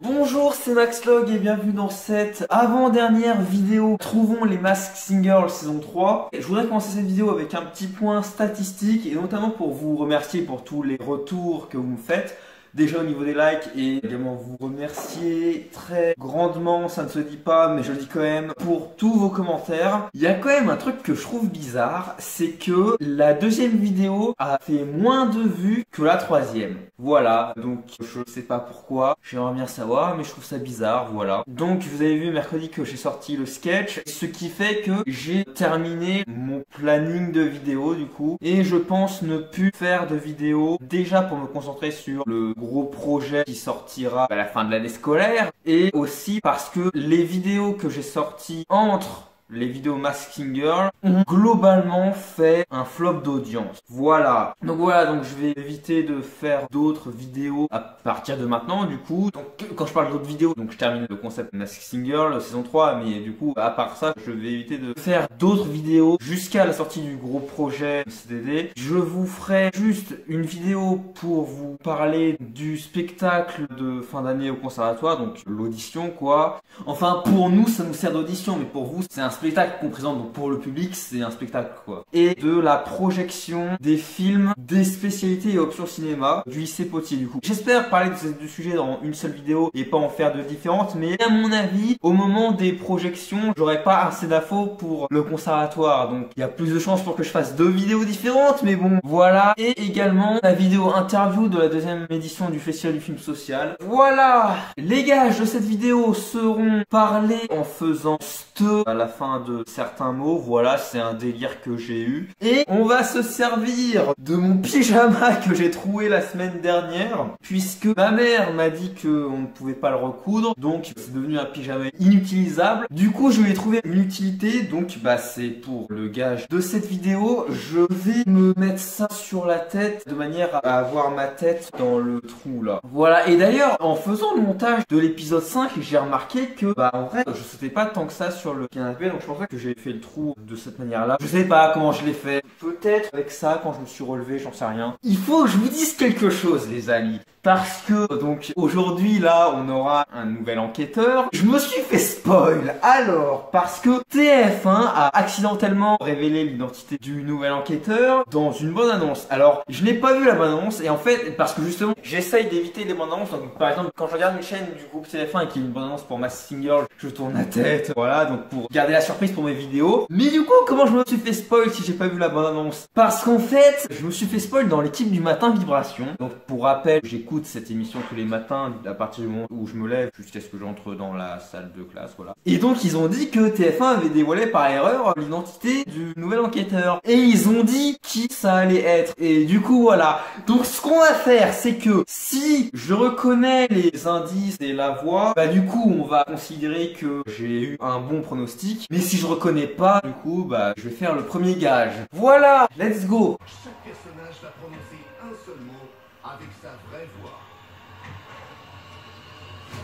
Bonjour, c'est Maxlog et bienvenue dans cette avant-dernière vidéo Trouvons les Masked Singers saison 3. Je voudrais commencer cette vidéo avec un petit point statistique et notamment pour vous remercier pour tous les retours que vous me faites. Déjà au niveau des likes et également vous remercier très grandement, ça ne se dit pas mais je le dis quand même, pour tous vos commentaires. Il y a quand même un truc que je trouve bizarre, c'est que la deuxième vidéo a fait moins de vues que la troisième. Voilà, donc je sais pas pourquoi, j'aimerais bien savoir mais je trouve ça bizarre, voilà. Donc vous avez vu mercredi que j'ai sorti le sketch, ce qui fait que j'ai terminé mon planning de vidéos du coup. Et je pense ne plus faire de vidéos déjà pour me concentrer sur le gros projet qui sortira à la fin de l'année scolaire et aussi parce que les vidéos que j'ai sorties entre les vidéos Masked Singer ont globalement fait un flop d'audience. Voilà. Donc je vais éviter de faire d'autres vidéos à partir de maintenant du coup. Donc quand je parle d'autres vidéos, donc je termine le concept Masked Singer, la saison 3, mais du coup à part ça, je vais éviter de faire d'autres vidéos jusqu'à la sortie du gros projet CDD. Je vous ferai juste une vidéo pour vous parler du spectacle de fin d'année au conservatoire, donc l'audition quoi. Enfin pour nous ça nous sert d'audition, mais pour vous c'est un spectacle qu'on présente, donc pour le public c'est un spectacle quoi. Et de la projection des films, des spécialités et options cinéma du lycée Potier du coup. J'espère parler du sujet dans une seule vidéo et pas en faire de différentes, mais à mon avis au moment des projections j'aurais pas assez d'infos pour le conservatoire, donc il y a plus de chances pour que je fasse deux vidéos différentes, mais bon voilà. Et également la vidéo interview de la deuxième édition du festival du film social. Voilà, les gages de cette vidéo seront parlés en faisant ste à la fin de certains mots. Voilà, c'est un délire que j'ai eu. Et on va se servir de mon pyjama que j'ai trouvé la semaine dernière, puisque ma mère m'a dit qu'on ne pouvait pas le recoudre, donc c'est devenu un pyjama inutilisable. Du coup, je lui ai trouvé une utilité, donc c'est pour le gage de cette vidéo. Je vais me mettre ça sur la tête de manière à avoir ma tête dans le trou là. Voilà, et d'ailleurs, en faisant le montage de l'épisode 5, j'ai remarqué que en vrai, je sautais pas tant que ça sur le canapé, donc je pensais que j'ai fait le trou de cette manière-là. Je sais pas comment je l'ai fait. Peut-être avec ça, quand je me suis relevé, j'en sais rien. Il faut que je vous dise quelque chose, les amis. Parce que, donc, aujourd'hui, là, on aura un nouvel enquêteur. Je me suis fait spoil. Alors, parce que TF1 a accidentellement révélé l'identité du nouvel enquêteur dans une bande-annonce. Alors, je n'ai pas vu la bande-annonce et en fait, parce que justement, j'essaye d'éviter les bandes-annonces. Donc, par exemple, quand je regarde une chaîne du groupe TF1 et qu'il y a une bande-annonce pour Masked Singer, je tourne la tête. Voilà, donc pour garder la surprise pour mes vidéos. Mais du coup, comment je me suis fait spoil si j'ai pas vu la bande-annonce? Parce qu'en fait, je me suis fait spoil dans l'équipe du matin Vibration. Donc, pour rappel, j'écoute cette émission tous les matins à partir du moment où je me lève jusqu'à ce que j'entre dans la salle de classe, voilà. Et donc ils ont dit que TF1 avait dévoilé par erreur l'identité du nouvel enquêteur. Et ils ont dit qui ça allait être. Et du coup voilà. Donc ce qu'on va faire, c'est que si je reconnais les indices et la voix, du coup on va considérer que j'ai eu un bon pronostic. Mais si je reconnais pas, du coup je vais faire le premier gage. Voilà, let's go. Chaque personnage va prononcer un seul mot avec sa vraie voix.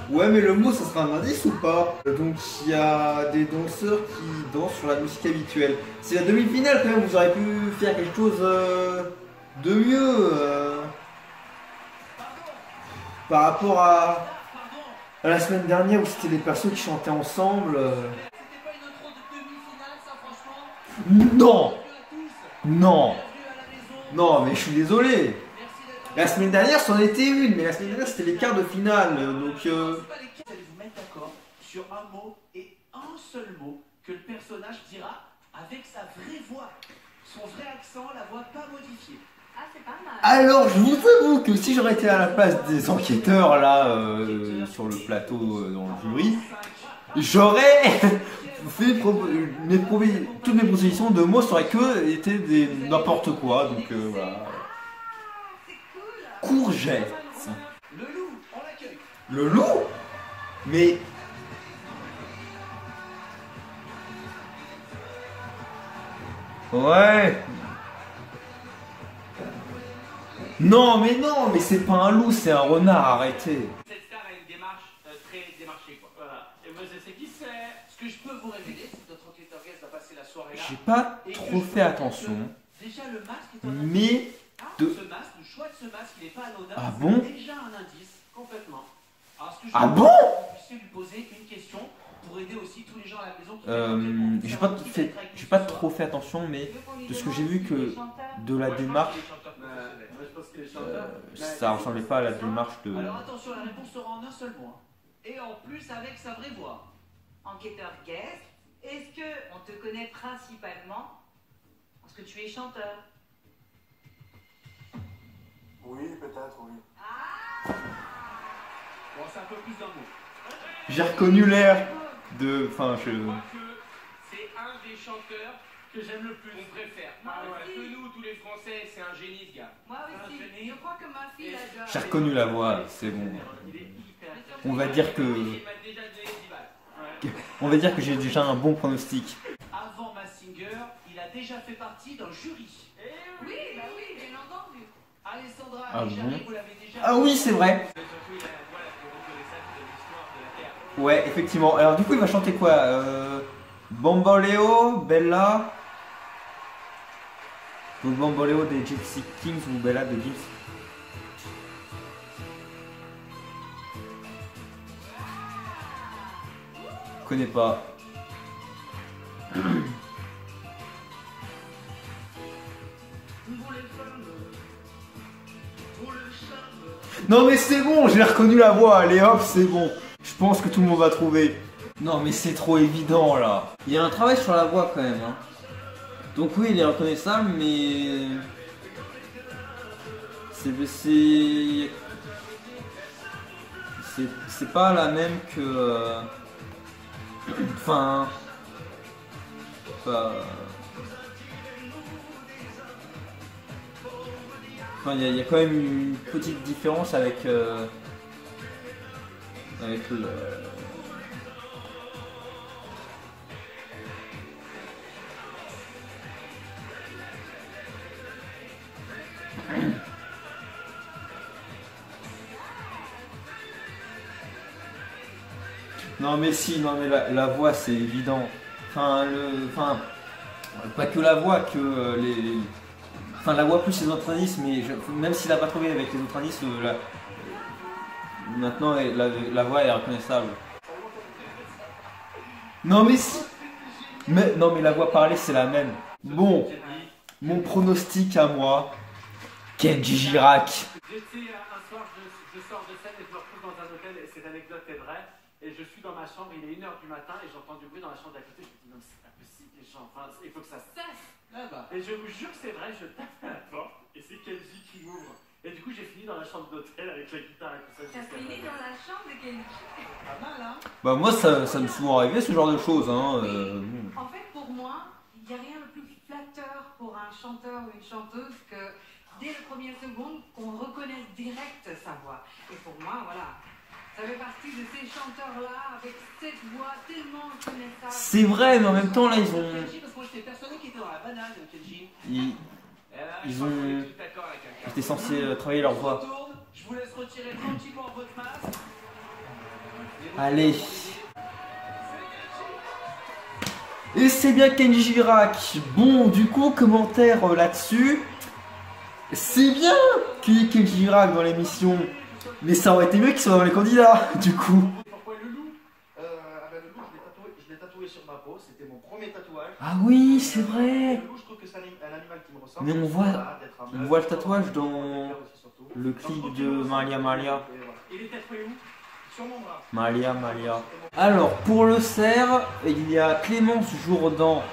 Ouais, mais le mot, ça sera un indice ou pas? Donc, il y a des danseurs qui dansent sur la musique habituelle. C'est la demi-finale quand même, vous auriez pu faire quelque chose de mieux par rapport à la semaine dernière où c'était les persos qui chantaient ensemble. C'était pas une intro de demi-finale, ça, franchement? Non! Non! À la maison. Non, mais je suis désolé! Merci d'être La semaine dernière, c'en était une, mais la semaine dernière, c'était les quarts de finale, donc Vous allez vous mettre d'accord sur un mot et un seul mot que le personnage dira avec sa vraie voix. Son vrai accent, la voix pas modifiée. Ah, c'est pas mal. Alors, je vous avoue que si j'aurais été à la place des enquêteurs, là, sur le plateau, dans le jury, j'aurais fait toutes mes propositions de mots, ça aurait que été des n'importe quoi, donc voilà. Courgette. Le loup, on l'accueille. Le loup? Mais... Ouais. Non, mais c'est pas un loup, c'est un renard, arrêtez. Cette star a une démarche très démarchée, quoi. Voilà. Et moi, je sais qui c'est. Ce que je peux vous révéler, c'est que notre enquêteur guest va passer la soirée là. J'ai pas trop fait attention. Déjà, le masque est un indice. Mais... Ce masque, le choix de ce masque, il n'est pas anodin. Ah bon? C'est déjà un indice, complètement. Alors, ce que je Ah veux bon? que vous puissiez lui poser une question pour aider aussi tous les gens à la maison qui J'ai pas trop fait attention, mais de ce que j'ai vu que de la démarche, ça ressemblait pas à la démarche de... Alors attention, la réponse sera en un seul mot. Hein. Et en plus avec sa vraie voix. Enquêteur guest, est-ce que on te connaît principalement parce que tu es chanteur? Oui, peut-être, oui. Bon, c'est un peu plus d'un mot. J'ai reconnu l'air de... Enfin, Je crois que c'est un des chanteurs que j'aime le plus. On préfère. Moi aussi. Que nous, tous les Français, c'est un génie, ce gars. Moi aussi, je crois que ma fille adore. J'ai reconnu la voix, c'est bon. Il est hyper. On va dire que... Il m'a déjà donné 10 balles. On va dire que j'ai déjà un bon pronostic. Avant Masked Singer, il a déjà fait partie d'un jury. Oui, bah oui, bien entendu. Alessandra Ah et Jarry, bon? vous l'avez déjà. Ah oui, c'est vrai. Ouais, effectivement. Alors du coup, il va chanter quoi? Bamboleo, Bella. Donc Bamboleo des Gypsy Kings ou Bella de Gypsy. Je connais pas. Non mais c'est bon, j'ai reconnu la voix, allez hop, c'est bon. Je pense que tout le monde va trouver. Non mais c'est trop évident là. Il y a un travail sur la voix quand même. Hein. Donc oui, il est reconnaissable, mais... C'est pas la même que... Enfin... Enfin, il y a quand même une petite différence avec le... Non mais si, non mais la voix c'est évident. Enfin, pas que la voix, que les... Enfin la voix plus les autres indices, mais même s'il n'a pas trouvé avec les autres indices, maintenant la voix est reconnaissable. Non mais si. Non mais la voix parlée c'est la même. Bon, mon pronostic à moi, Kenji Girac. J'étais un soir, je sors de scène et je me retrouve dans un hôtel, et cette anecdote est vraie. Et je suis dans ma chambre, il est 1h du matin et j'entends du bruit dans la chambre d'à côté. Je me dis non, c'est pas possible, les gens, enfin, il faut que ça cesse. Et je vous jure que c'est vrai, je tape à la porte et c'est Kenji qui m'ouvre. Et du coup, j'ai fini dans la chambre d'hôtel avec la guitare et tout ça. T'as fini dans la chambre de Kenji. Pas mal, hein? Bah moi ça m'est souvent arrivé ce genre de choses. Hein, En fait, pour moi, il n'y a rien de plus flatteur pour un chanteur ou une chanteuse que dès les premières secondes qu'on reconnaisse direct sa voix. Et pour moi, voilà, ça fait partie de ces chanteurs-là avec cette voix tellement reconnaissable. C'est vrai, mais en même temps là ils ont... Kenji, parce que moi j'étais persuadé qu'il était dans la banane, Kenji. Ils ont... Ils étaient censés travailler leur voix. Je vous laisse retirer tranquillement votre masque. Allez. Et c'est bien Kenji Girac. Bon, du coup, commentaire là-dessus. C'est bien qu'il y ait Kenji Girac dans l'émission. Mais ça aurait été mieux qu'il soit dans les candidats, du coup. Pourquoi le loup? Le loup, je l'ai tatoué sur ma peau, c'était mon premier tatouage. Ah oui, c'est vrai. Le loup, je trouve que c'est un animal qui me ressemble. Mais on voit le tatouage dans le clip de Malia Malia. Il est tatoué où? Sur mon bras. Malia Malia. Alors, pour le cerf, il y a Clémence Jourdan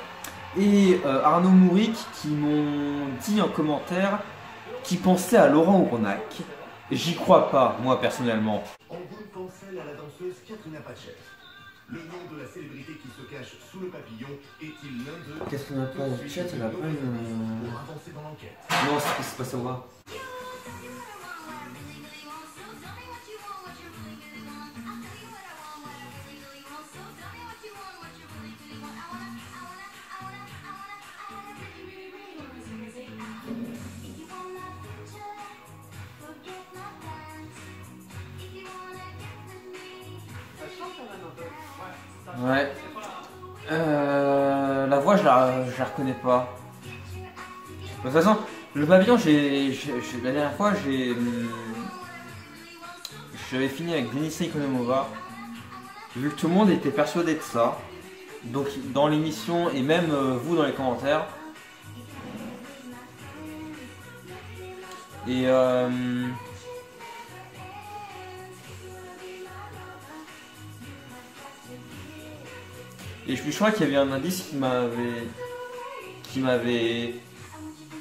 et Arnaud Mouric qui m'ont dit en commentaire qu'ils pensaient à Laurent Ournac. J'y crois pas, moi personnellement. On cancelle à la danseuse Katrina Patchett. Le nom de la célébrité qui se cache sous le papillon est-il l'un d'eux? Katrina Patchett, elle a pas une... Pour avancer dans l'enquête. Non, c'est pas sa voix. Ouais. La voix, je la reconnais pas. De toute façon, le pavillon, la dernière fois, j'avais fini avec Denitsa Ikonomova. Vu que tout le monde était persuadé de ça, donc dans l'émission et même vous dans les commentaires. Et je crois qu'il y avait un indice qui m'avait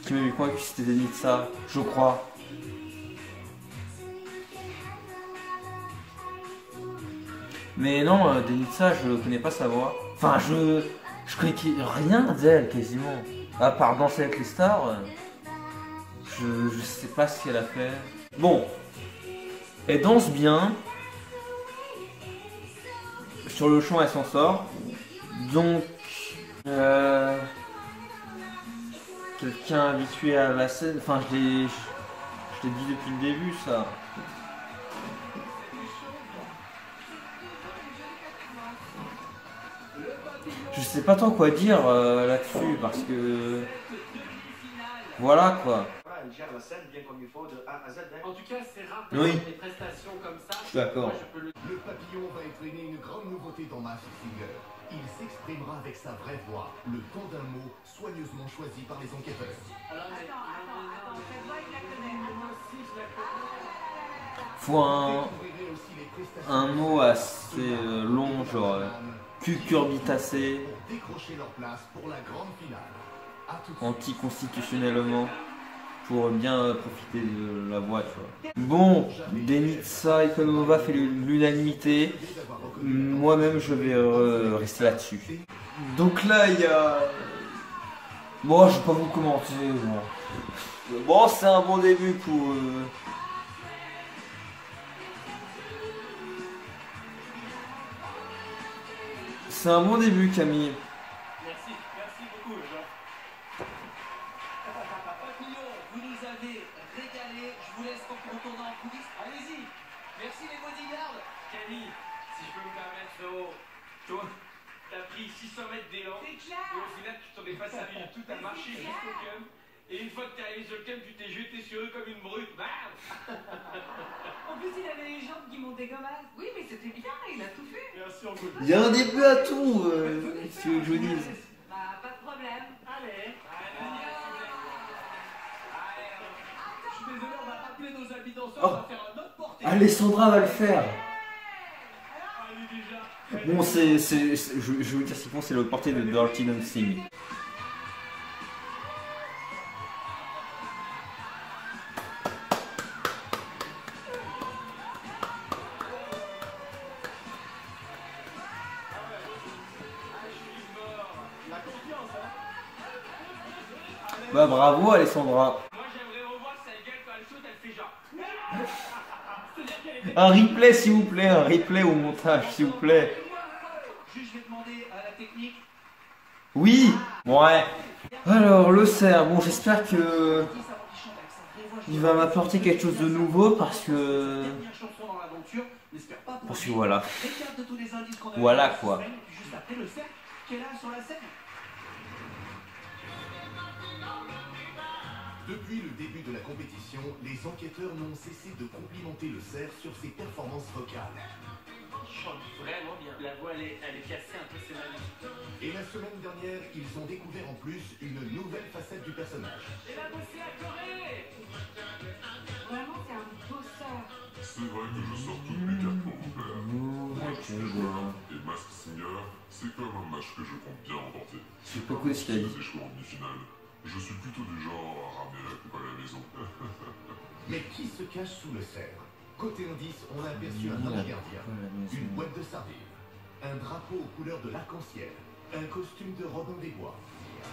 convaincu que c'était Denitsa, je crois. Mais non, Denitsa, je connais pas sa voix. Enfin, je connais rien d'elle quasiment. À part Danser avec les stars, je sais pas ce qu'elle a fait. Bon, elle danse bien. Sur le chant, elle s'en sort. Donc, quelqu'un habitué à la scène. Enfin, je l'ai dit depuis le début, ça. Je sais pas trop quoi dire là-dessus parce que voilà quoi. Elle gère la scène bien comme il faut de A à Z. En tout cas, c'est rare Oui. des prestations comme ça. Je suis d'accord. Moi, je peux le... Le papillon va étraîner une grande nouveauté dans Masked Singer. Il s'exprimera avec sa vraie voix, le ton d'un mot soigneusement choisi par les enquêteurs. Alors, mais- Attends, cette voix, il la connaît. Moi aussi, je la connais. Faut Découvrirez aussi les prestations un mot assez long, genre cucurbitacé, pour décrocher leur place pour la grande finale. À tout de suite. anticonstitutionnellement, pour bien profiter de la voix, tu vois. Bon, Denitsa Ikonomova fait l'unanimité. Moi-même, je vais rester là-dessus. Donc là, il y a... Bon, je vais pas vous commenter. Bon, c'est un bon début pour... C'est un bon début, Camille. Merci beaucoup, Jean. Papillon, vous nous avez régalé. Je vous laisse retourner en coulisses. Allez-y. Merci les bodyguards. Camille, si je peux me permettre, frérot, toi, t'as pris 600 mètres d'élan. C'est Et clair. au final, tu t'en es pas servi du tout, t'as marché jusqu'au cum. Et une fois que t'es arrivé sur le cum, tu t'es jeté sur eux comme une brute. Bam. En plus, il avait les jambes qui montaient comme as. Oui, mais c'était bien, il a tout fait. Merci, on goûte. Il y a un début à tout, si tu veux que je vous dise. Bah, pas de problème. Allez. Je suis désolé, on va rappeler nos habits danseurs. Oh. On va faire un autre porté. Alessandra va le faire. Allez, déjà. Bon, je vais vous dire ce qu'ils font, c'est le porté de Dirty Dancing. La confiance, hein. Bah bravo Alessandra. Moi, j'aimerais revoir sa gueule quand elle saute, elle fait genre. C'est-à-dire qu'elle était... Un replay s'il vous plaît, un replay au montage s'il vous plaît. Juste, je vais demander à la technique. Oui. Ouais. Alors le cerf, bon j'espère que il va m'apporter quelque chose de nouveau parce que voilà. Voilà, quoi. Juste après le cerf qui est là sur la scène. Depuis le début de la compétition, les enquêteurs n'ont cessé de complimenter le cerf sur ses performances vocales. Il chante vraiment bien. La voix, elle est cassée un peu, c'est magnifique. Et la semaine dernière, ils ont découvert en plus une nouvelle facette du personnage. Et la bossée à Corée. Vraiment, c'est un bosseur. C'est vrai que je sors toutes mes cartes pour vous plaire. Moi, je suis joueur et Masked Singer, c'est comme un match que je compte bien remporter. C'est pas cool ce qu'il a Si dit. vous échouez en demi-finale, je suis plutôt du genre à ramener la coupe à la maison. Mais qui se cache sous le cerf? Côté indice, on a aperçu un ange gardien, une boîte de sardines, un drapeau aux couleurs de l'arc-en-ciel, un costume de Robin des Bois.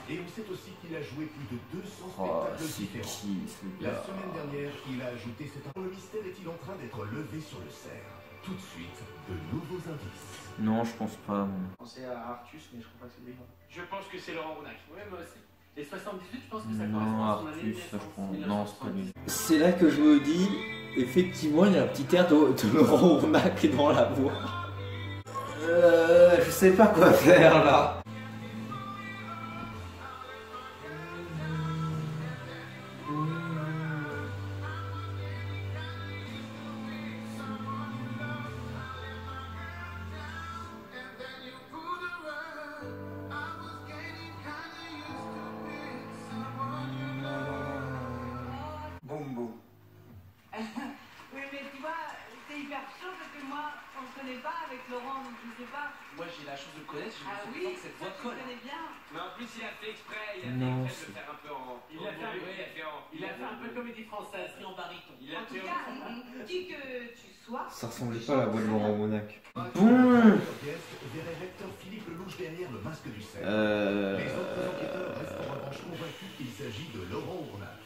Et on sait aussi qu'il a joué plus de 200 Oh, spectacles c'est différents. qui ce La gars? semaine dernière, il a ajouté cet... Le mystère est-il en train d'être levé sur le cerf? Tout de suite, de nouveaux indices. Non, je pense pas. Je pensais à Artus, mais je crois pas que c'est lui. Je pense que c'est Laurent Rounac. Ouais, moi aussi. Et 78, je pense que ça Non, correspond à son année Artus, de ça je naissance, pense. Non, c'est pas 1970. lui. C'est là que je me dis, effectivement, il y a un petit air de Laurent Rounac dans la voix. Je sais pas quoi faire là. super chaud parce que moi, on ne connaît pas avec Laurent, donc je ne sais pas. Moi j'ai la chance de le connaître, je Ah me oui, sens cette voix tu colle. connais bien. Mais en plus, il a fait exprès, Non, de le faire un peu en. Il a fait un peu comédie française. En baryton. En tout cas, qui que tu sois. Ça ressemblait pas à la voix de Laurent Monac. Bon. Verrait l'acteur Philippe Lelouch derrière le masque du cerf. Les autres enquêteurs restent en revanche convaincus qu'il s'agit de Laurent Ournac.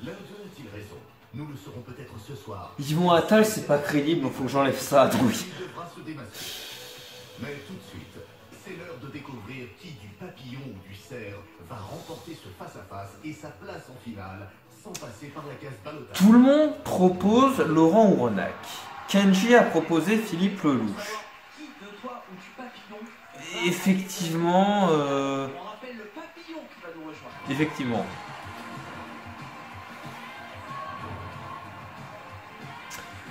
L'un d'eux a-t-il raison? Nous le saurons peut-être ce soir. Yvon Attal, c'est pas crédible, donc faut que j'enlève ça. Oui. Il devra se démasquer. Mais tout de suite, c'est l'heure de découvrir qui du papillon ou du cerf va remporter ce face-à-face et sa place en finale sans passer par la case ballottage. Tout le monde propose Laurent Ournac. Kenji a proposé Philippe Lelouch. Qui de toi ou du papillon? Effectivement, On rappelle le papillon qui va nous rejoindre. effectivement.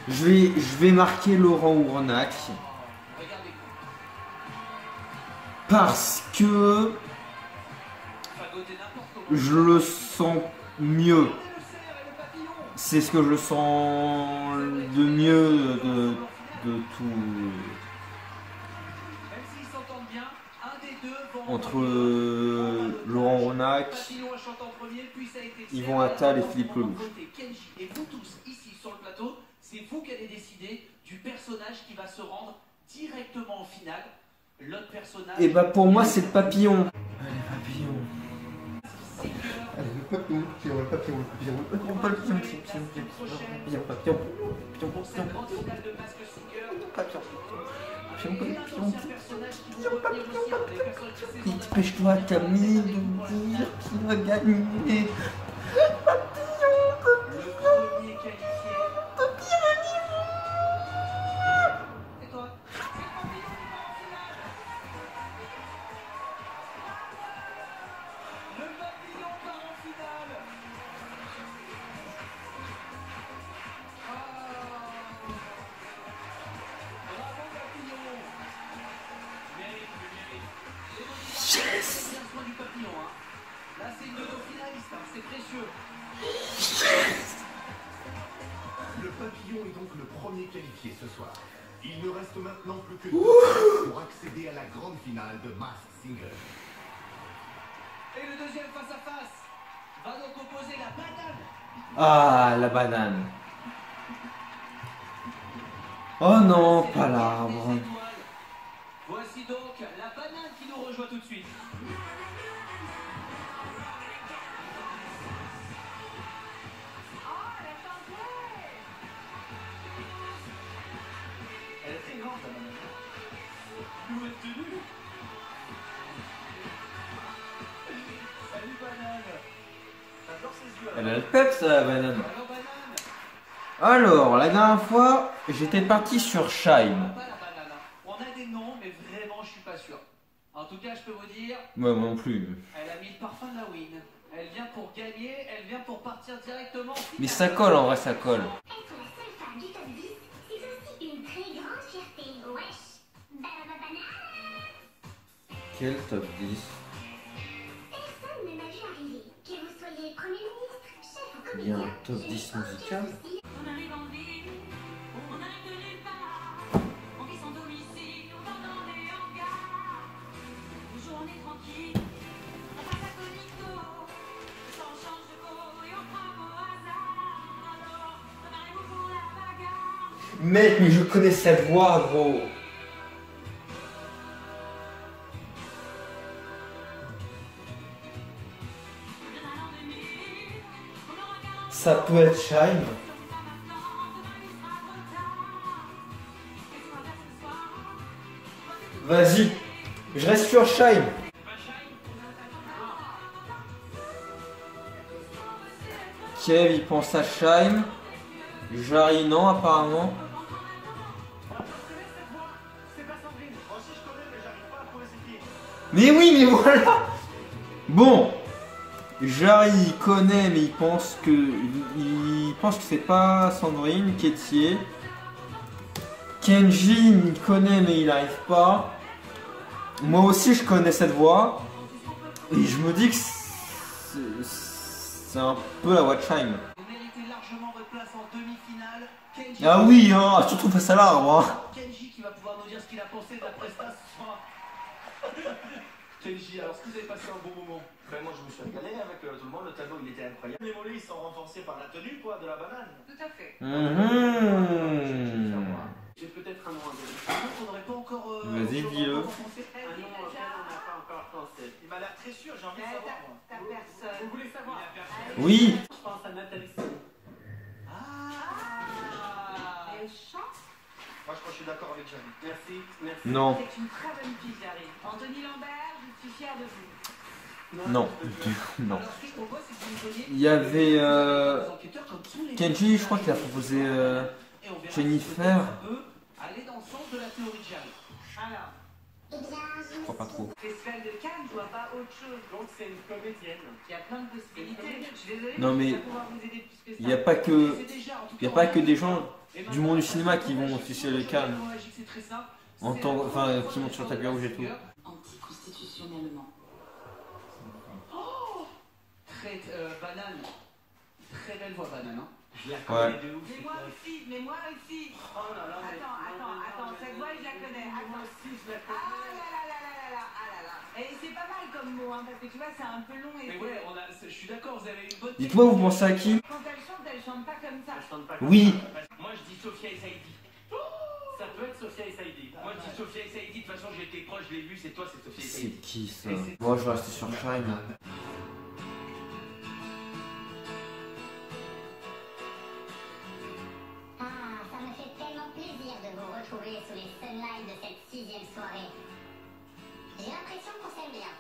Je vais marquer Laurent Ournac Regardez. parce que Fagoter n'importe comment. je le sens mieux. Regardez le cerf et le papillon. C'est ce que je sens de mieux de tout. Même s'ils s'entendent bien, un des deux va Entre Laurent Ournac, Papillon a chanté en premier, puis ça a été Yvon Attal et Philippe Lelouch. Kenji et vous tous ici sur le plateau, c'est vous qui allez décider du personnage qui va se rendre directement en finale. L'autre personnage. et bah pour moi c'est le papillon. Allez papillon. Allez le papillon, le papillon, Pour cette grande finale de Mask Singer. papillon. Et un ancien personnage qui vont revenir aussi, hein, des personnes qui s'est- Dépêche-toi Camille de me dire qui va gagner. Le premier qualifié. C'est toi. Le papillon part en finale. Bravo papillon. Mérite, mérite. Yes. Bien soin du papillon, hein. Là c'est une de nos finalistes, hein. C'est précieux. Le papillon est donc le premier qualifié ce soir. Il ne reste maintenant plus que 2 heures pour accéder à la grande finale de Mask Singer. Et le deuxième face-à-face va donc opposer la banane. Ah la banane. Oh non, pas l'arbre. Voici donc la banane qui nous rejoint tout de suite. Oh, elle a changé. Elle est très grande, la banane. D'où est tenue. Salut banane. J'adore ses yeux. Elle a le peps la banane. Allô banane. Alors, la dernière fois, j'étais parti sur Shine. Pas la banane. On a des noms, mais vraiment, je suis pas sûr. En tout cas, je peux vous dire, Moi non plus. elle a mis le parfum de la win. Elle vient pour gagner, elle vient pour partir directement. en finale. Mais ça colle en vrai, ça colle. Être la seule femme du top 10, c'est aussi une très grande fierté. Wesh, banana. Quel top 10? Personne ne m'a vu arriver. Que vous soyez Premier ministre, chef ou Il y a un comédien, top j'ai 10 aucun musical. souci. On arrive en ville, on arrive de nulle part. On vit sans domicile, on dort dans des hangars. Une journée tranquille, on passe à Conico. Le temps change de peau et on frappe au hasard. Alors, préparez-vous pour la bagarre. Mec, mais je connais cette voix, gros. De mal en 2000, on aura 40 Ça peut être Shine. pas maintenant, demain il sera trop tard. Qu'est-ce qu'on va faire ce soir? Vas-y, je reste sur Shine. Kev, il pense à Shine. Jarry, non, apparemment. C'est pas Sandrine. Moi aussi je connais, mais j'arrive pas à trouver c'est qui. Mais oui, mais voilà. Bon, Jarry il connaît, mais il pense que c'est pas Sandrine Quétier. Kenji il connaît, mais il n'arrive pas. Moi aussi, je connais cette voix, et je me dis que c'est un peu la voix de Shine. Vous méritez largement votre place en demi-finale. finale, Kenji. Ah oui, hein, surtout face à l'arbre. Hein. Kenji qui va pouvoir nous dire ce qu'il a pensé de la prestation ce soir. Kenji, alors est-ce que vous avez passé un bon moment? Ben moi je me suis régalé avec tout le monde, le tableau il était incroyable. Les mollets ils sont renforcés par la tenue quoi, de la banane. Tout à fait. J'ai peut-être un nom à donner. On n'aurait pas encore. Vas-y, dis-le. Un nom auquel on n'a pas encore pensé. Il m'a l'air très sûr, j'ai envie de savoir moi. T'as personne. Vous voulez savoir? Oui. Je pense à Nathalie. Ah. Elle chante. Moi je crois que je suis d'accord avec Jerry. Merci, merci. Non. C'est une très bonne fille, Jarry. Anthony Lambert, je suis fière de vous. Non. Non. Alors, ce qu'on voit, c'est que vous voyez. Il y avait des enquêteurs comme tous les Kenji, je crois qu'il a proposé Et on verra Jennifer. si peut aller dans le sens de la théorie de Jarry. Alors, Eh bien, Je crois pas trop. le Festival de Cannes, je vois pas autre chose. Donc c'est une comédienne. Il y a plein de possibilités. Je suis désolée, Non, mais je vais pas pouvoir vous aider plus que ça. Il n'y a pas que, C'est déjà, en tout il y a cas, pas en que des gens Et du monde du cinéma qui vont officier le Cannes. c'est très simple. En C'est tant- la enfin, première qui fois montent sur le que tapis rouge et tout. Anticonstitutionnellement. Très banane. Très belle voix banane. Hein. Je la Ouais. connais de ouf. Mais moi aussi, mais moi aussi. Oh là là, mais- Attends, cette voix, je la connais. Moi Attends. aussi, je la Ah connais. là là. Et c'est pas mal comme mot, hein, parce que tu vois, c'est un peu long. Et Mais ouais, je suis d'accord, vous avez une bonne. Dites-moi, vous pensez à qui? quand elle chante pas comme ça. Je chante pas comme Oui. ça. Moi je dis Sophia et Saïdi. Ça peut être Sophia et Saïdi. Moi je dis Sophia et Saïdi. De toute façon j'étais proche, je l'ai vu, c'est toi, c'est Sophia et C'est Saïdi. qui ça? Moi, je vais rester sur Shine. Ah, ça me fait tellement plaisir de vous retrouver sous les sunlights de cette 6e soirée. J'ai l'impression qu'on s'aime bien.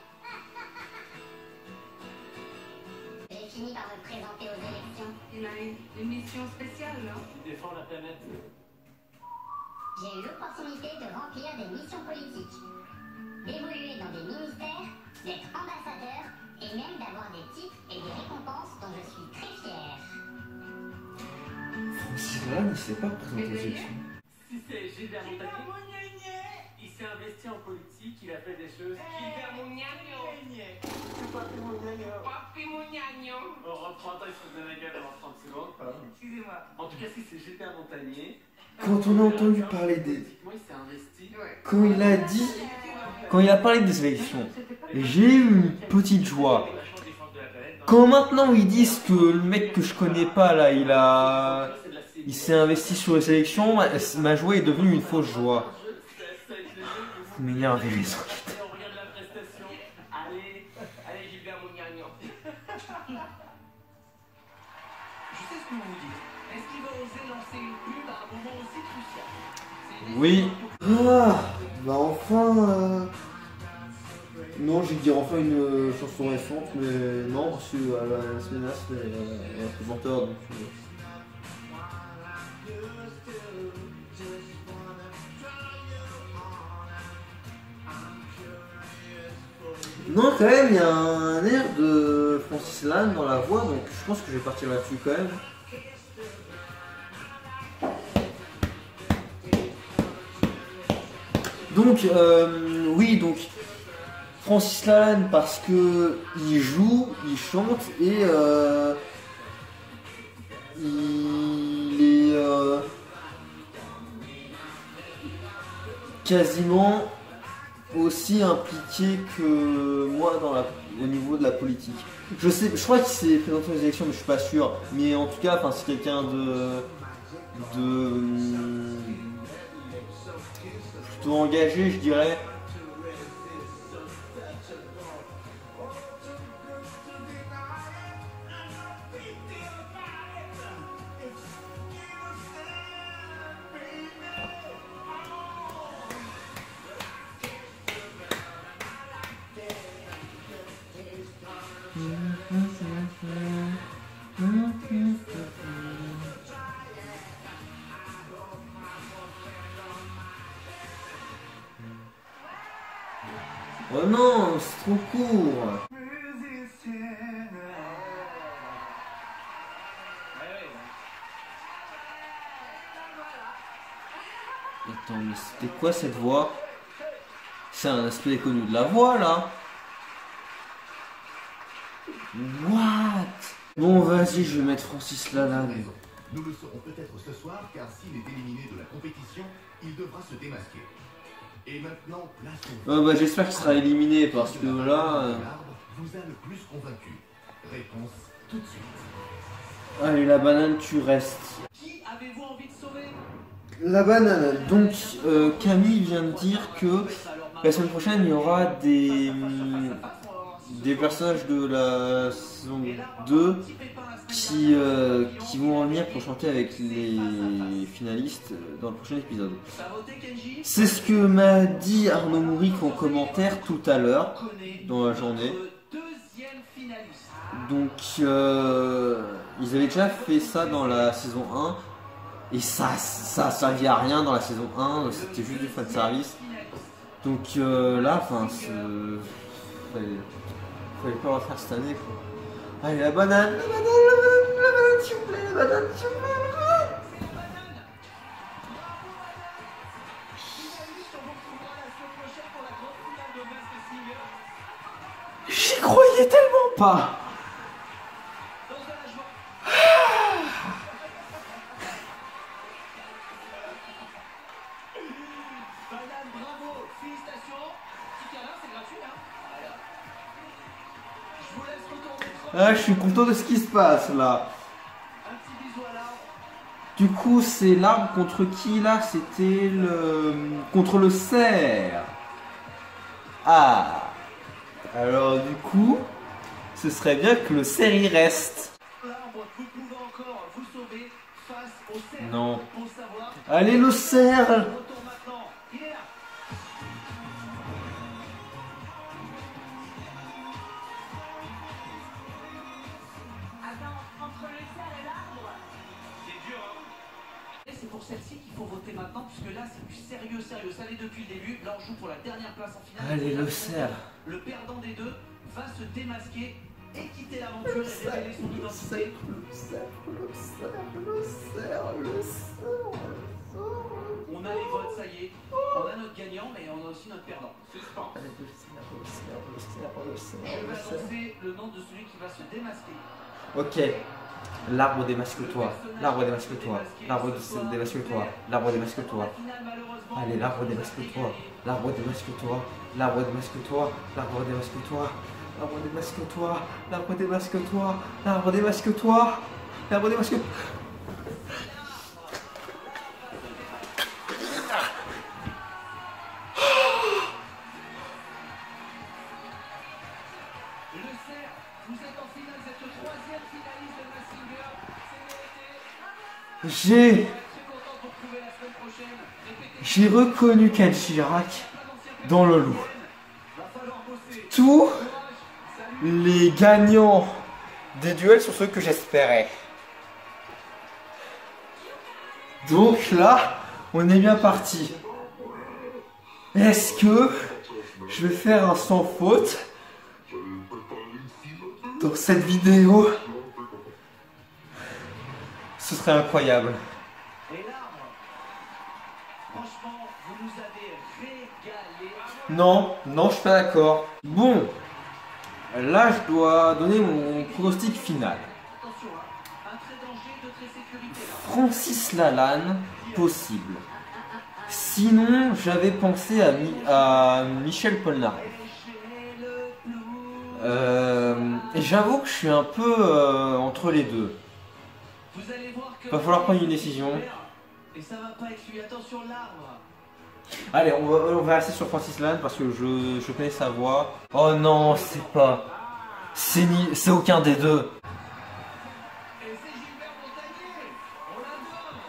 J'ai fini par me présenter aux élections. Il a une mission spéciale, là. Qui défend la planète. J'ai eu l'opportunité de remplir des missions politiques, d'évoluer dans des ministères, d'être ambassadeur et même d'avoir des titres et des récompenses dont je suis très fière. Francis Lalanne, il s'est pas présenté aux élections. Si c'est Gilbert Montagnier, il s'est investi en politique, il a fait des choses. Gilbert Montagnier. On reprendra, il se faisait la gueule avant 30 secondes. Excusez-moi. En tout cas, si c'est Gilbert Montagnier. Quand on a entendu parler des... Moi, il s'est investi. Quand il a dit... Quand il a parlé des élections, j'ai eu une petite joie. Quand maintenant ils disent que le mec que je connais pas là, il s'est investi sur les élections, ma joie est devenue une fausse joie. Vous m'énervez les enquêteurs. On regarde la prestation. Allez, Gilbert Montagnier. Je sais ce que vous vous dites. Est-ce qu'il va oser lancer une pub à un moment aussi crucial? C'est une Oui. décision Ah, bah enfin... Non, j'ai dire enfin une chanson récente, mais non, parce que la semaine là, c'était un présenteur, donc... Non, quand même, il y a un air de Francis Lalanne dans la voix, donc je pense que je vais partir là-dessus quand même. Donc, oui, donc Francis Lalanne parce que il joue, il chante et il est quasiment aussi impliqué que moi au niveau de la politique. Je crois qu'il s'est présenté aux élections, mais je suis pas sûr. Mais en tout cas, c'est quelqu'un de plutôt engagé, je dirais. Oh non, c'est trop court. Attends, mais c'était quoi cette voix? C'est un aspect connu de la voix là. What? Bon, vas-y, je vais mettre Francis Lalanne. Nous le saurons peut-être ce soir, car s'il est éliminé de la compétition, il devra se démasquer. Et maintenant, place au... bah, j'espère qu'il sera éliminé parce que là... vous a le plus convaincu. Réponse tout de suite. Allez, la banane, tu restes. Qui avez-vous envie de sauver? La banane. Donc, Camille vient de dire que la semaine prochaine, il y aura des personnages de la saison 2 qui vont revenir pour chanter avec les finalistes dans le prochain épisode. C'est ce que m'a dit Arnaud Mouric en commentaire tout à l'heure, dans la journée. Donc, ils avaient déjà fait ça dans la saison 1. Et ça servait à rien dans la saison 1, c'était juste du fanservice. Donc là, enfin, fallait pas le refaire cette année, quoi. Allez, la banane, s'il vous plaît, la banane, s'il vous plaît, la banane. J'y croyais tellement pas. Ah, je suis content de ce qui se passe là. Du coup, c'est l'arbre contre qui là? C'était le... contre le cerf. Ah. Alors du coup, ce serait bien que le cerf y reste. Non. Allez, le cerf. C'est pour celle-ci qu'il faut voter maintenant, puisque là c'est du sérieux, ça l'est depuis le début. Là on joue pour la dernière place en finale. Allez, le cerf. Le perdant des deux va se démasquer et quitter l'aventure et révéler son identité. On a les votes, ça y est. On a notre gagnant, mais on a aussi notre perdant. Suspense. Je vais annoncer le nom de celui qui va se démasquer. Ok. L'arbre démasque-toi, l'arbre démasque-toi, l'arbre démasque-toi, l'arbre démasque-toi. Allez, l'arbre démasque-toi, l'arbre démasque-toi, l'arbre démasque-toi, l'arbre démasque-toi, l'arbre démasque-toi, l'arbre démasque-toi, l'arbre démasque-toi, l'arbre démasque-toi. J'ai reconnu Ken Chirac dans le loup. Tous les gagnants des duels sont ceux que j'espérais. Donc là, on est bien parti. Est-ce que je vais faire un sans faute dans cette vidéo? Ce serait incroyable. Non, non, je suis pas d'accord. Bon, là je dois donner mon pronostic final. Francis Lalanne, possible. Sinon, j'avais pensé à Michel Polnareff. Et j'avoue que je suis un peu entre les deux. Va falloir prendre une décision. Et ça va pas être lui, attention l'arbre. Allez, on va rester sur Francis Lalanne parce que je connais sa voix. Oh non, c'est pas. C'est aucun des deux. Et c'est Gilbert Montagnier. On l'adore.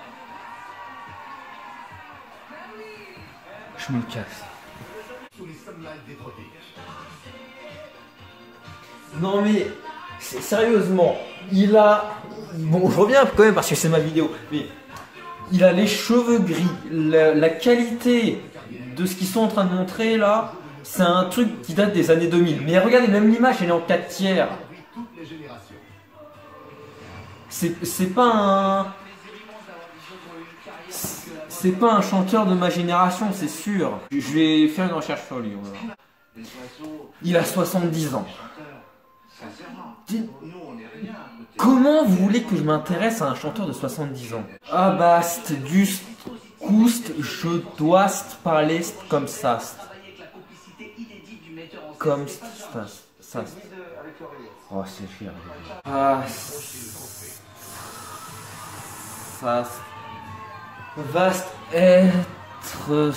Je me casse. Sous les sunlights des tropiques. Non mais, sérieusement, il a... Bon, je reviens quand même parce que c'est ma vidéo, mais il a les cheveux gris, la qualité de ce qu'ils sont en train de montrer là, c'est un truc qui date des années 2000. Mais regardez, même l'image, elle est en 4 tiers. C'est pas un... C'est pas un chanteur de ma génération, c'est sûr. Je vais faire une recherche sur lui, on va voir. Il a 70 ans. Sincèrement, Dis- nous on n'est rien à côté. Comment vous voulez que je m'intéresse à un chanteur de 70 ans? Ah bast, dust, coust, je dois parler comme ça. Travailler avec la complicité inédite du metteur en scène, Comme c'est pas de ça. chance. Ça. Avec l'oreillette. Oh, c'est cher. Ah, ça. Vaste être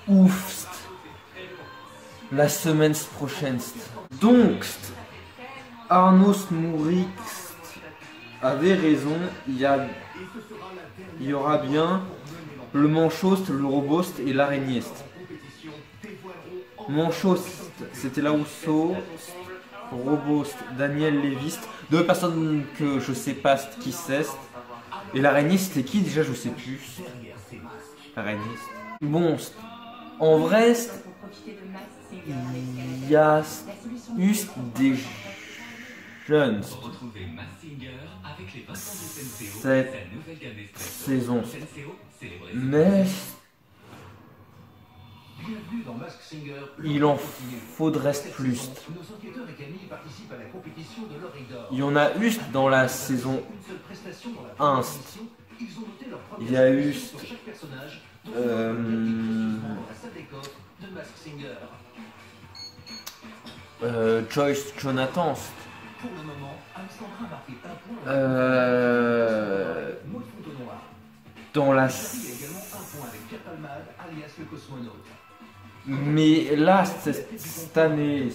ouf. La semaine prochaine. Donc, Arnaud Mourix avait raison. Il y aura bien le manchost, le robost et l'araignée. Manchost, c'était Laousseau. Robost, Daniel Lévist. Deux personnes que je sais pas qui c'est. Et l'araignée, c'était qui déjà? Je sais plus. L'araignée. Bon, en vrai, il y a eu des jeunes cette saison. Mais Bienvenue dans Masked Singer. il en faudrait plus. Nos enquêteurs et Camille participent à la compétition de l'oreille d'or. Il y en a eu dans la saison Une seule prestation dans la 1. première émission, ils ont noté leur première Il y a eu sur chaque personnage, dont ils ont précieusement dans la salle des coffres de Masked Singer. Joyce Jonathan. Pour le moment, Alexandra a marqué un point. Maud Fontenoy. Dans la... Charlie a également un point avec Pierre Palmade, alias le cosmonaute. Mais là, cette année,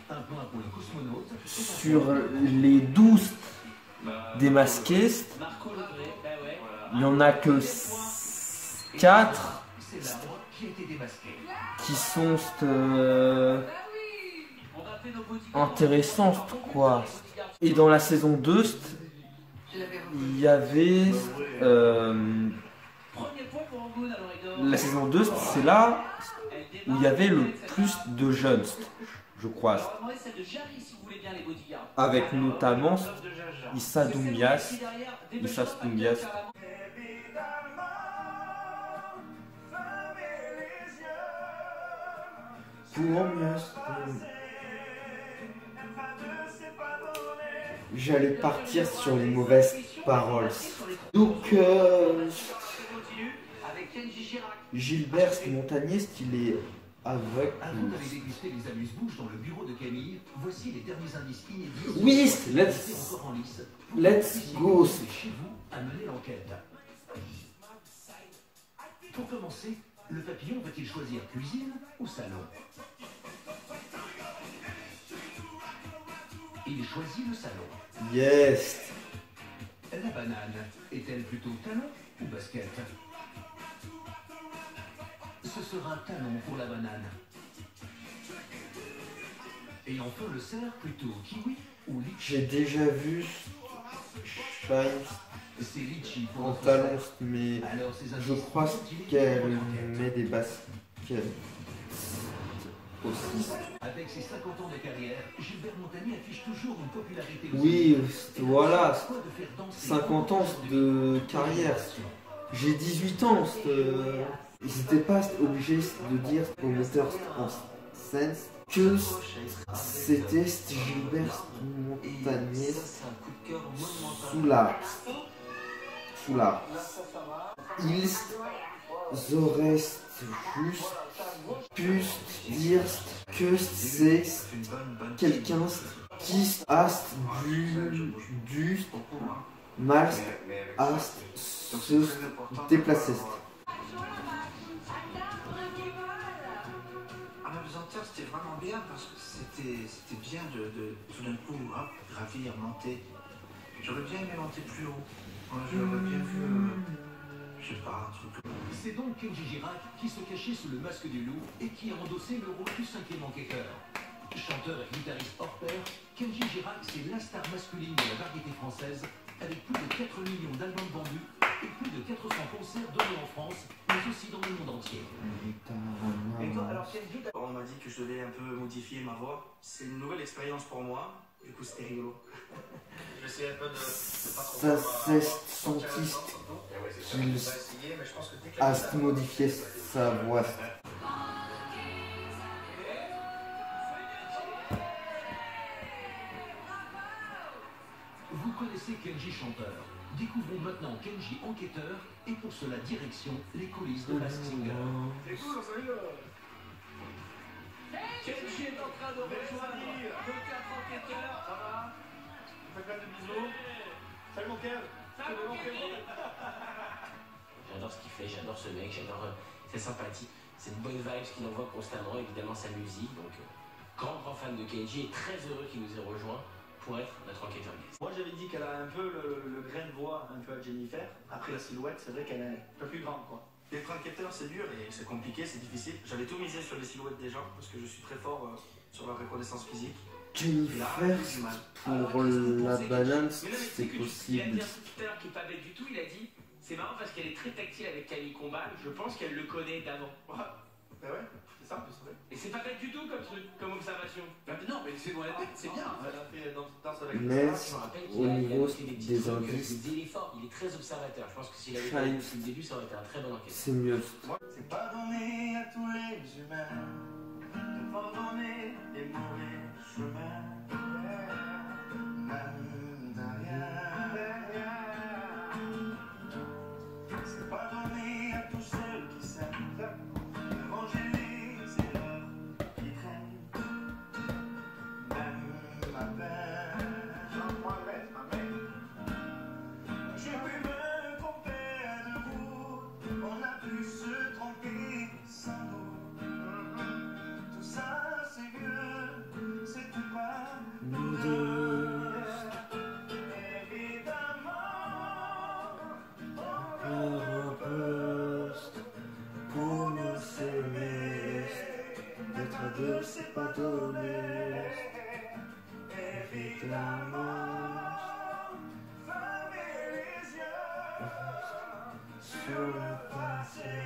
Un point pour le cosmonaute. sur les 12 démasqués, Marco Legré, ben ouais. il n'y en a que 4 C'est l'arbre qui a été démasqué. qui sont On va appeler nos bodyguards. intéressants, quoi. Et dans la saison 2, il y avait... Premier point pour Angoun à l'oreille d'or. la saison 2, c'est là où il y avait le plus de jeunes, je On crois. va demander celle de Jarry si vous voulez bien les bodyguards. Avec notamment L'œuvre de Jaja. Issa C'est celle Doumbia. ici derrière, des Issa belles Doumbia. choses, carrément. Pour mieux. J'allais partir sur les mauvaises paroles. Donc, Continue avec Kenji Girac. Gilbert Montagnier, il est aveugle. Avant d'aller déguster les amuse-bouches dans le bureau de Camille, voici les derniers indices inédits. Oui, Restés encore en lice. let's go. C'est chez vous à mener l'enquête. Pour commencer, le papillon va-t-il choisir cuisine ou salon? Il choisit le salon. Yes. La banane est-elle plutôt talon ou basket? Ce sera talon pour la banane. Et enfin le cerf plutôt kiwi ou litchi? J'ai déjà vu Shine C'est litchi pour en notre talons, cerf. mais Alors ces je indices crois sont-ils qu'elle dans l'enquête? met des baskets aussi. Avec ses 50 ans de carrière, Gilbert Montagnier affiche toujours une popularité aux Oui, élites. voilà, Quoi de faire danser 50 ans de carrière. J'ai 18 ans. Ils n'étaient pas obligés de dire au metteur en scène que c'était Gilbert Montagnier sous la. Ils auraient juste pu dire que c'est quelqu'un qui a du mal à se déplacer. En apesanteur, c'était vraiment bien parce que c'était bien de tout d'un coup hop, gravir, monter. J'aurais bien aimé monter plus haut. Moi, j'aurais bien vu, je sais pas, un truc. C'est donc Kenji Girac qui se cachait sous le masque du loup et qui a endossé le rôle du cinquième enquêteur. Chanteur et guitariste hors pair, Kenji Girac, c'est la star masculine de la variété française, avec plus de 4 millions d'albums vendus et plus de 400 concerts donnés en France, mais aussi dans le monde entier. Et toi, alors Kenji, on m'a dit que je devais un peu modifier ma voix. C'est une nouvelle expérience pour moi. Du coup, c'était rigolo. J'essaie un peu de pas trop. Ça c'est sentiste qu'il a modifié sa voix. Découvrons maintenant Kenji enquêteur et pour cela direction les coulisses de Masked Singer. C'est cool, on rigole. Kenji est en train de rejoindre le 4 enquêteurs. Ça va? On fait plein de bisous. Salut mon Kev. Salut mon Kev. J'adore ce qu'il fait, j'adore ce mec, j'adore ses sympathies. C'est une bonne vibe qu'il envoie constamment, évidemment sa musique. Donc, grand fan de Kenji et très heureux qu'il nous ait rejoint pour être notre enquêteur guest. Moi j'avais dit qu'elle a un peu le grain de voix un peu à Jennifer. Après la silhouette, c'est vrai qu'elle est un peu plus grande quoi. Être enquêteur c'est dur et c'est compliqué, c'est difficile. J'avais tout misé sur les silhouettes des gens parce que je suis très fort sur leur reconnaissance physique. Jennifer, pour la banane, c'est possible. Il a dit un truc tout à l'heure qui est pas bête du tout, il a dit c'est marrant parce qu'elle est très tactile avec Camille Combal, je pense qu'elle le connaît d'avant. Ben ouais, c'est ça, c'est vrai. Et c'est pas bête du tout comme truc, comme observation. Ben non, mais c'est dans la tête, c'est bien. Elle a fait danse avec Mais je me rappelle au niveau des indices, il est fort, il est très observateur. Je pense que s'il avait fait depuis le début, ça aurait été un très bon enquête. c'est mieux. C'est pas donné à tous les humains de pardonner les mauvais chemins. Même derrière. C'est pas donné à tous ceux qui s'aiment de ranger les erreurs qui traînent. Même ma peine. J'ai pu me tromper de vous, on a pu se tromper sans doute. Tout ça c'est vieux, c'était pas nous deux. Évidemment, Un poste pour nous s'aimer, d'être à deux c'est pas donné. Évidemment, fermez les yeux sur le passé,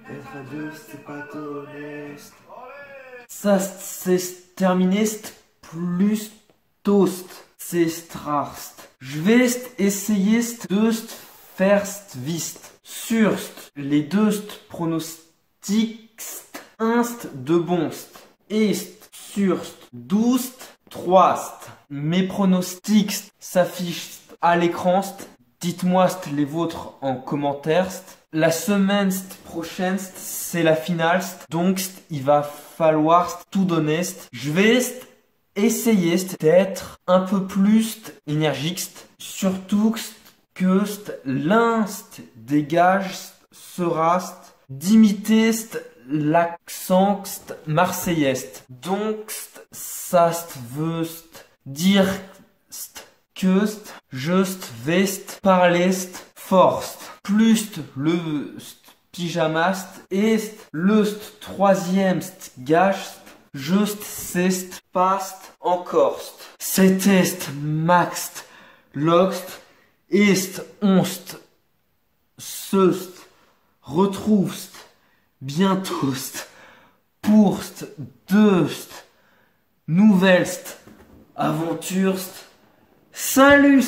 d'être à deux c'est pas donné. Ça c'est terminé, plus toast, c'est strast. Je vais essayer dust first vist. Surst, les dust pronostikst, inst de bonst. Est, surst, doust, troist. Mes pronostics s'affichent à l'écran. Dites-moi les vôtres en commentaire. La semaine prochaine, c'est la finale. Donc, il va falloir tout donner. Je vais essayer d'être un peu plus énergique. Surtout que l'inst dégage sera d'imiter l'accent marseillais. Donc, ça veut dire que je vais parler force. Plus le pyjamas est le troisième gage. Juste c'est pas encore. C'était max loxt est onst seust retrouve bientôt pour deux nouvelles aventures. Salut!